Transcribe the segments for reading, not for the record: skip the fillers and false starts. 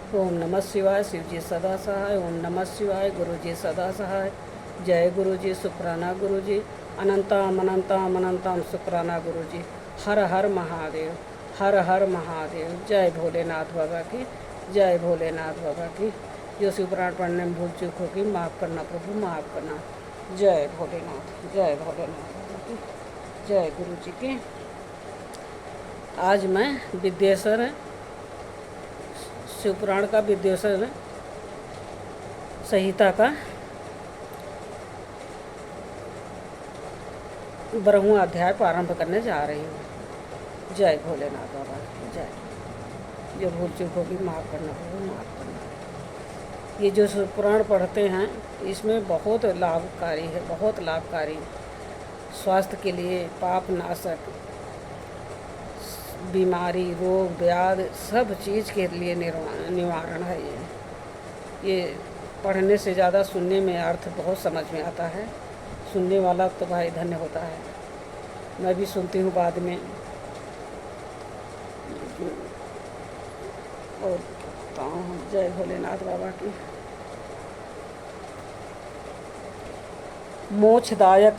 ओम नमः शिवाय। शिव जी सदा सहाय। ओम नमः शिवाय। गुरु जी सदा सहाय। जय गुरु जी। शुक्राना गुरु जी। अनंतम अनंतम अनंतम शुक्राना गुरु जी। हर हर महादेव। हर हर महादेव। जय भोलेनाथ बाबा की। जय भोलेनाथ बाबा की। जो शिव पुराण पढ़ने में भूल चूक होगी माफ़ करना प्रभु, माफ़ करना। जय भोलेनाथ। जय भोलेनाथ बाबा की। जय गुरु जी की। आज मैं विद्येश्वर शिवपुराण का विद्येश्वर संहिता का 12वां अध्याय प्रारंभ करने जा रही हूँ। जय भोलेनाथ बाबा की जय। जो भूल चूक होगी माफ़ करना प्रभु, माफ़ करना। ये जो शिवपुराण पढ़ते हैं इसमें बहुत लाभकारी है, बहुत लाभकारी। स्वास्थ्य के लिए, पाप नाशक, बीमारी, रोग व्याधि सब चीज़ के लिए निवारण है। ये पढ़ने से ज़्यादा सुनने में अर्थ बहुत समझ में आता है। सुनने वाला तो भाई धन्य होता है। मैं भी सुनती हूँ बाद में और कहता हूँ जय भोलेनाथ बाबा की। मोक्षदायक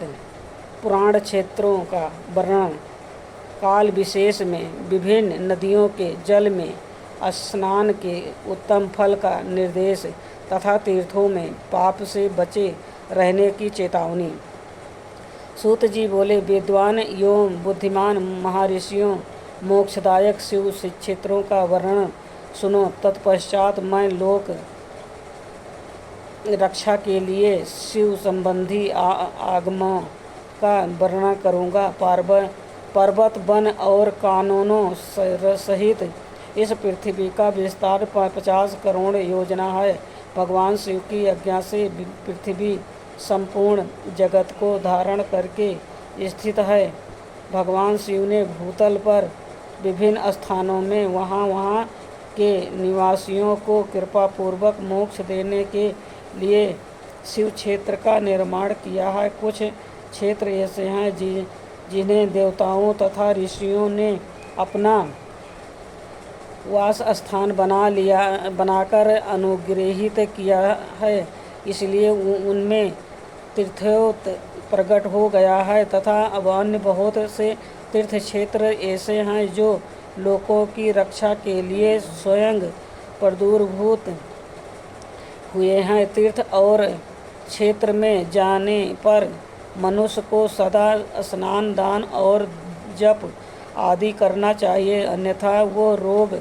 पुराण क्षेत्रों का वर्णन। काल विशेष में विभिन्न नदियों के जल में स्नान के उत्तम फल का निर्देश तथा तीर्थों में पाप से बचे रहने की चेतावनी। सूत जी बोले, विद्वान एवं बुद्धिमान महर्षियों, मोक्षदायक शिव क्षेत्रों का वर्णन सुनो। तत्पश्चात मैं लोक रक्षा के लिए शिव संबंधी आगमों का वर्णन करूँगा। पर्वत वन और कानूनों सहित इस पृथ्वी का विस्तार 50 करोड़ योजना है। भगवान शिव की आज्ञा से पृथ्वी संपूर्ण जगत को धारण करके स्थित है। भगवान शिव ने भूतल पर विभिन्न स्थानों में वहाँ के निवासियों को कृपापूर्वक मोक्ष देने के लिए शिव क्षेत्र का निर्माण किया है। कुछ क्षेत्र ऐसे हैं जिन्हें देवताओं तथा ऋषियों ने अपना वास स्थान बनाकर अनुग्रहित किया है। इसलिए उनमें तीर्थों प्रकट हो गया है तथा अब अन्य बहुत से तीर्थ क्षेत्र ऐसे हैं जो लोगों की रक्षा के लिए स्वयं प्रादुर्भूत हुए हैं। तीर्थ और क्षेत्र में जाने पर मनुष्य को सदा स्नान, दान और जप आदि करना चाहिए, अन्यथा वो रोग,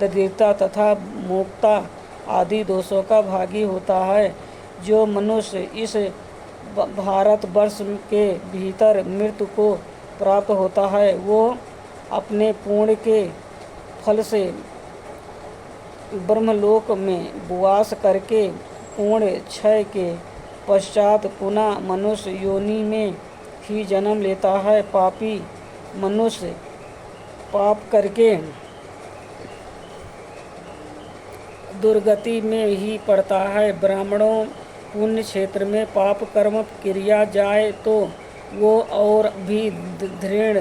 दरिद्रता तथा मूर्खता आदि दोषों का भागी होता है। जो मनुष्य इस भारतवर्ष के भीतर मृत्यु को प्राप्त होता है वो अपने पुण्य के फल से ब्रह्मलोक में वास करके पुण्य क्षय के पश्चात पुनः मनुष्य योनि में ही जन्म लेता है। पापी मनुष्य पाप करके दुर्गति में ही पड़ता है। ब्राह्मणों पुण्य क्षेत्र में पाप कर्म क्रिया जाए तो वो और भी दृढ़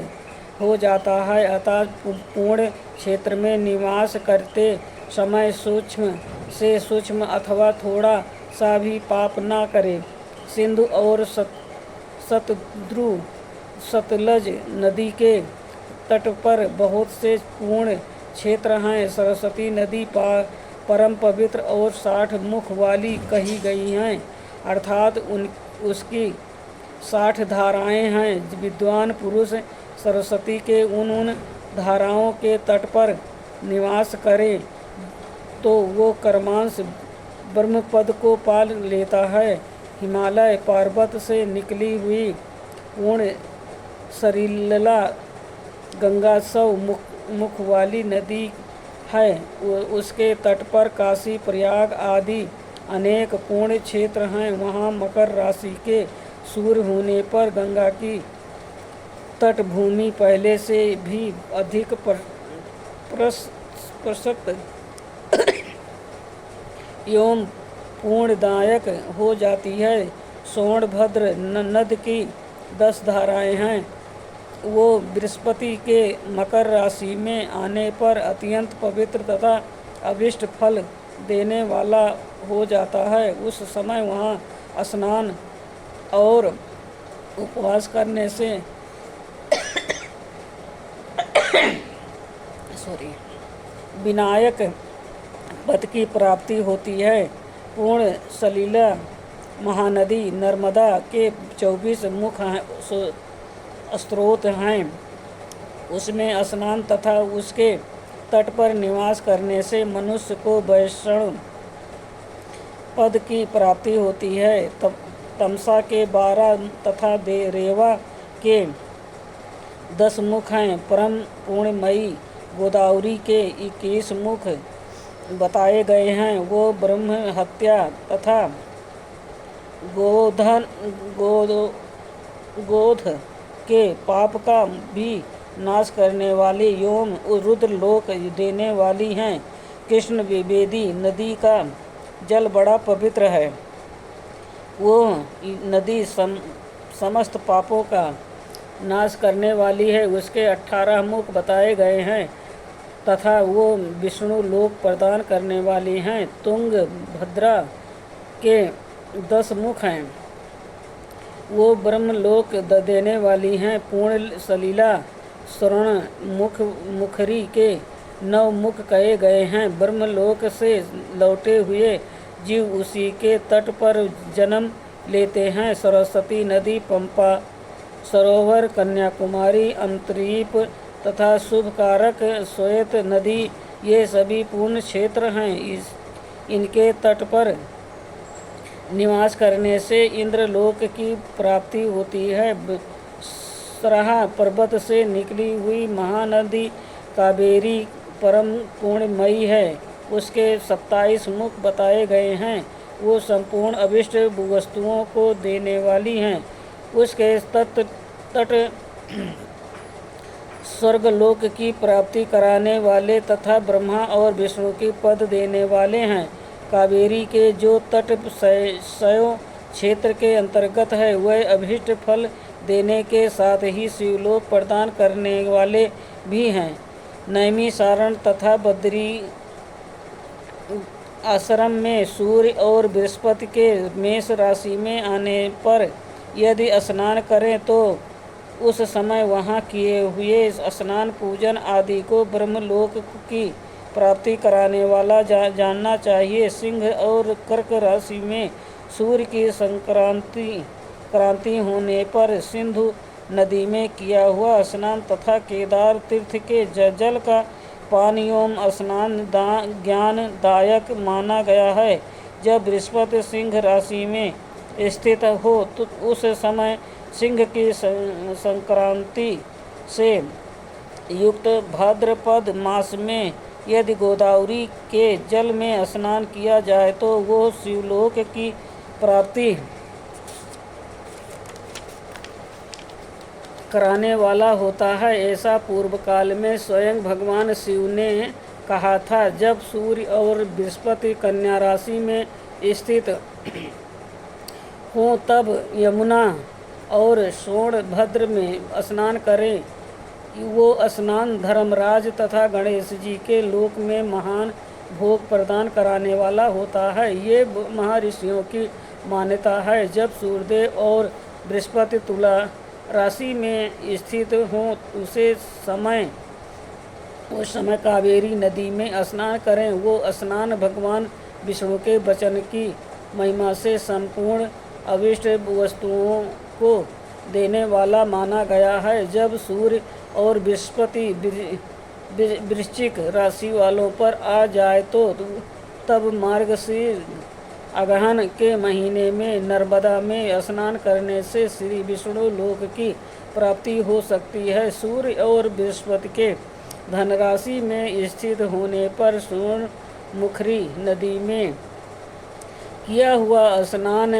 हो जाता है। अतः पुण्य क्षेत्र में निवास करते समय सूक्ष्म से सूक्ष्म अथवा थोड़ा सा भी पाप ना करे। सिंधु और सतलज नदी के तट पर बहुत से पुण्य क्षेत्र हैं। सरस्वती नदी परम पवित्र और 60 मुख वाली कही गई हैं, अर्थात उसकी 60 धाराएं हैं। विद्वान पुरुष सरस्वती के उन धाराओं के तट पर निवास करे तो वो कर्मांश ब्रह्मपद को पाल लेता है। हिमालय पर्वत से निकली हुई पूर्ण सरिला गंगा 100 मुख वाली नदी है। उसके तट पर काशी, प्रयाग आदि अनेक पुण्य क्षेत्र हैं। वहाँ मकर राशि के सूर्य होने पर गंगा की तटभूमि पहले से भी अधिक प्रशस्त एवं पुण्यदायक हो जाती है। सोनभद्र नद की 10 धाराएं हैं। वो बृहस्पति के मकर राशि में आने पर अत्यंत पवित्र तथा अभिष्ट फल देने वाला हो जाता है, उस समय वहाँ स्नान और उपवास करने से विनायक पद की प्राप्ति होती है। पूर्ण सलीला महानदी नर्मदा के 24 मुख स्रोत हैं। उसमें स्नान तथा उसके तट पर निवास करने से मनुष्य को वैष्णव पद की प्राप्ति होती है। तमसा के 12 तथा रेवा के 10 मुख हैं। परम पूर्णमयी गोदावरी के 21 मुख बताए गए हैं। वो ब्रह्म हत्या तथा गोध के पाप का भी नाश करने वाली एवं रुद्र लोक देने वाली हैं। कृष्ण विवेदी नदी का जल बड़ा पवित्र है। वो नदी समस्त पापों का नाश करने वाली है। उसके 18 मुख बताए गए हैं तथा वो विष्णु लोक प्रदान करने वाली हैं। तुंग भद्रा के 10 मुख हैं। वो ब्रह्मलोक देने वाली हैं। पूर्ण सलीला स्वर्ण मुखरी के 9 मुख कहे गए हैं। ब्रह्मलोक से लौटे हुए जीव उसी के तट पर जन्म लेते हैं। सरस्वती नदी, पंपा सरोवर, कन्याकुमारी, अंतरीप तथा शुभकारक श्वेत नदी ये सभी पूर्ण क्षेत्र हैं। इनके तट पर निवास करने से इंद्रलोक की प्राप्ति होती है। सराहा पर्वत से निकली हुई महानदी कावेरी परम पूर्णमयी है। उसके 27 मुख बताए गए हैं। वो संपूर्ण अभिष्ट वस्तुओं को देने वाली हैं। उसके तट स्वर्गलोक की प्राप्ति कराने वाले तथा ब्रह्मा और विष्णु की पद देने वाले हैं। कावेरी के जो तट शयो क्षेत्र के अंतर्गत है वह अभीष्ट फल देने के साथ ही शिवलोक प्रदान करने वाले भी हैं। नैमिषारण्य तथा बद्री आश्रम में सूर्य और बृहस्पति के मेष राशि में आने पर यदि स्नान करें तो उस समय वहाँ किए हुए स्नान पूजन आदि को ब्रह्मलोक की प्राप्ति कराने वाला जानना चाहिए। सिंह और कर्क राशि में सूर्य की क्रांति होने पर सिंधु नदी में किया हुआ स्नान तथा केदार तीर्थ के जल का पान एवं स्नान ज्ञानदायक माना गया है। जब बृहस्पति सिंह राशि में स्थित हो तो उस समय सिंह की संक्रांति से युक्त भाद्रपद मास में यदि गोदावरी के जल में स्नान किया जाए तो वो शिवलोक की प्राप्ति कराने वाला होता है। ऐसा पूर्व काल में स्वयं भगवान शिव ने कहा था। जब सूर्य और बृहस्पति कन्या राशि में स्थित हों तब यमुना और सोनभद्र में स्नान करें। वो स्नान धर्मराज तथा गणेश जी के लोक में महान भोग प्रदान कराने वाला होता है। ये महर्षियों की मान्यता है। जब सूर्यदेव और बृहस्पति तुला राशि में स्थित हों उस समय कावेरी नदी में स्नान करें। वो स्नान भगवान विष्णु के वचन की महिमा से संपूर्ण अभिष्ट वस्तुओं को देने वाला माना गया है। जब सूर्य और बृहस्पति वृश्चिक राशि वालों पर आ जाए तो तब मार्गशीर्ष अगहन के महीने में नर्मदा में स्नान करने से श्री विष्णु लोक की प्राप्ति हो सकती है। सूर्य और बृहस्पति के धनराशि में स्थित होने पर सुवर्णमुखी नदी में किया हुआ स्नान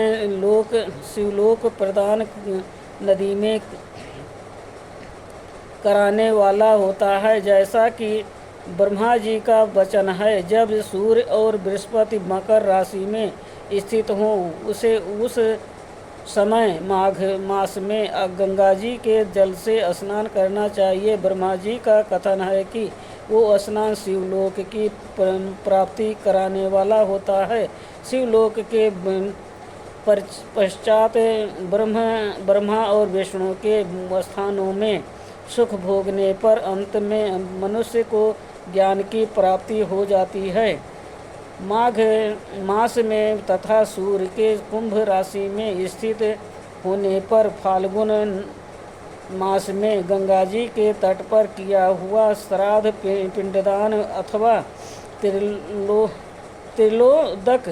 शिवलोक प्रदान नदी में कराने वाला होता है। जैसा कि ब्रह्मा जी का वचन है, जब सूर्य और बृहस्पति मकर राशि में स्थित हों उस समय माघ मास में गंगा जी के जल से स्नान करना चाहिए। ब्रह्मा जी का कथन है कि वो स्नान शिवलोक की प्राप्ति कराने वाला होता है। शिवलोक के पश्चात ब्रह्मा और विष्णु के स्थानों में सुख भोगने पर अंत में मनुष्य को ज्ञान की प्राप्ति हो जाती है। माघ मास में तथा सूर्य के कुंभ राशि में स्थित होने पर फाल्गुन मास में गंगा जी के तट पर किया हुआ श्राद्ध पिंडदान अथवा त्रिलोदक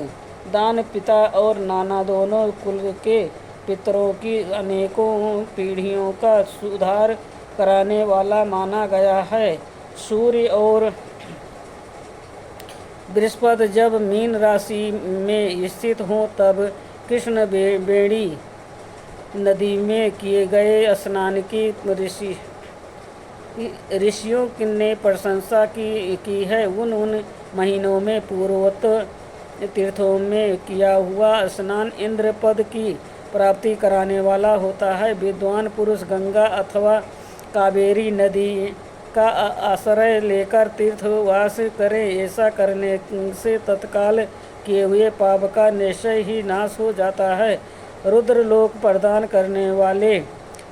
दान पिता और नाना दोनों कुल के पितरों की अनेकों पीढ़ियों का सुधार कराने वाला माना गया है। सूर्य और बृहस्पति जब मीन राशि में स्थित हों तब कृष्ण बेड़ी नदी में किए गए स्नान की ऋषियों ने प्रशंसा की है। उन महीनों में पूर्वोक्त तीर्थों में किया हुआ स्नान इंद्र पद की प्राप्ति कराने वाला होता है। विद्वान पुरुष गंगा अथवा कावेरी नदी का आश्रय लेकर तीर्थवास करें। ऐसा करने से तत्काल किए हुए पाप का निश्चय ही नाश हो जाता है। रुद्रलोक प्रदान करने वाले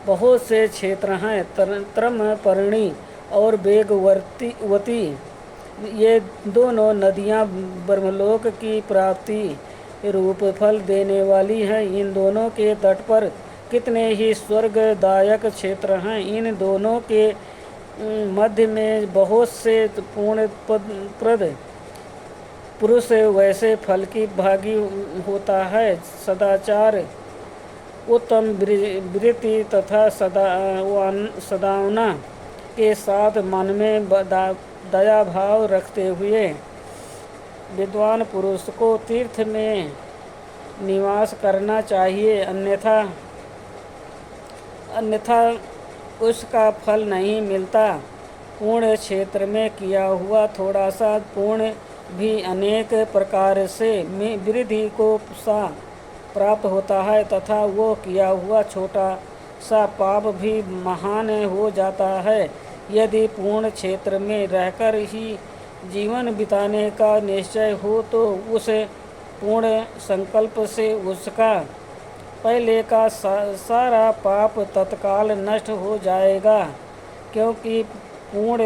बहुत से क्षेत्र हैं। त्रमपर्णी और वेगवती ये दोनों नदियां ब्रह्मलोक की प्राप्ति रूप फल देने वाली हैं। इन दोनों के तट पर कितने ही स्वर्गदायक क्षेत्र हैं। इन दोनों के मध्य में बहुत से पूर्णप्रद पुरुष वैसे फल की भागी होता है। सदाचार, उत्तम वृत्ति तथा सद्भावना के साथ मन में दया भाव रखते हुए विद्वान पुरुष को तीर्थ में निवास करना चाहिए, अन्यथा उसका फल नहीं मिलता। पूर्ण क्षेत्र में किया हुआ थोड़ा सा पुण्य भी अनेक प्रकार से वृद्धि को सा प्राप्त होता है तथा वो किया हुआ छोटा सा पाप भी महान हो जाता है। यदि पूर्ण क्षेत्र में रहकर ही जीवन बिताने का निश्चय हो तो उस पूर्ण संकल्प से उसका पहले का सारा पाप तत्काल नष्ट हो जाएगा, क्योंकि पूर्ण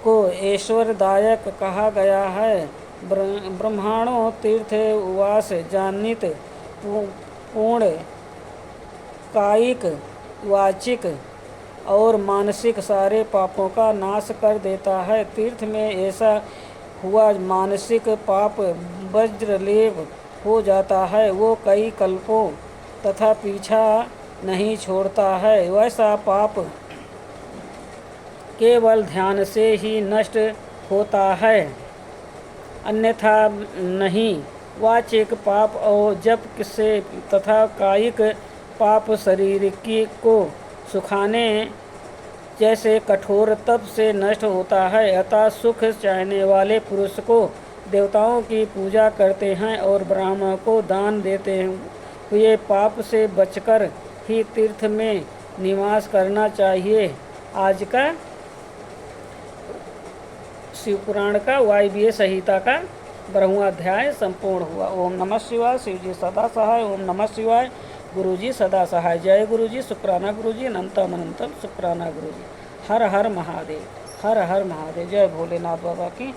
को ऐश्वर्यदायक कहा गया है। ब्रह्मांडों तीर्थ वास जानित पूर्ण कायिक, वाचिक और मानसिक सारे पापों का नाश कर देता है। तीर्थ में ऐसा हुआ मानसिक पाप वज्रलेप हो जाता है, वो कई कल्पों तथा पीछा नहीं छोड़ता है। वैसा पाप केवल ध्यान से ही नष्ट होता है, अन्यथा नहीं। वाचिक पाप और जप से तथा कायिक पाप शरीर को सुखाने जैसे कठोर तप से नष्ट होता है। अतः सुख चाहने वाले पुरुष को देवताओं की पूजा करते हैं और ब्राह्मण को दान देते हुए पाप से बचकर ही तीर्थ में निवास करना चाहिए। आज का शिव पुराण का वायव्य संहिता का 12वां अध्याय संपूर्ण हुआ। ओम नमः शिवाय। शिव जी सदा सहाय। ओम नमः शिवाय। गुरु जी सदा सहाय। जय गुरु जी। शुक्राना गुरु जी। अनंतम अनंतम शुक्राना गुरु जी। हर हर महादेव। हर हर महादेव। जय भोलेनाथ बाबा की।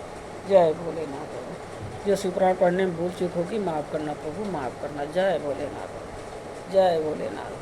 जय भोलेनाथ बाबा। जो शिव पुराण पढ़ने में भूल चूक होगी माफ़ करना प्रभु, माफ़ करना। जय भोलेनाथ बाबा। जय भोलेनाथ।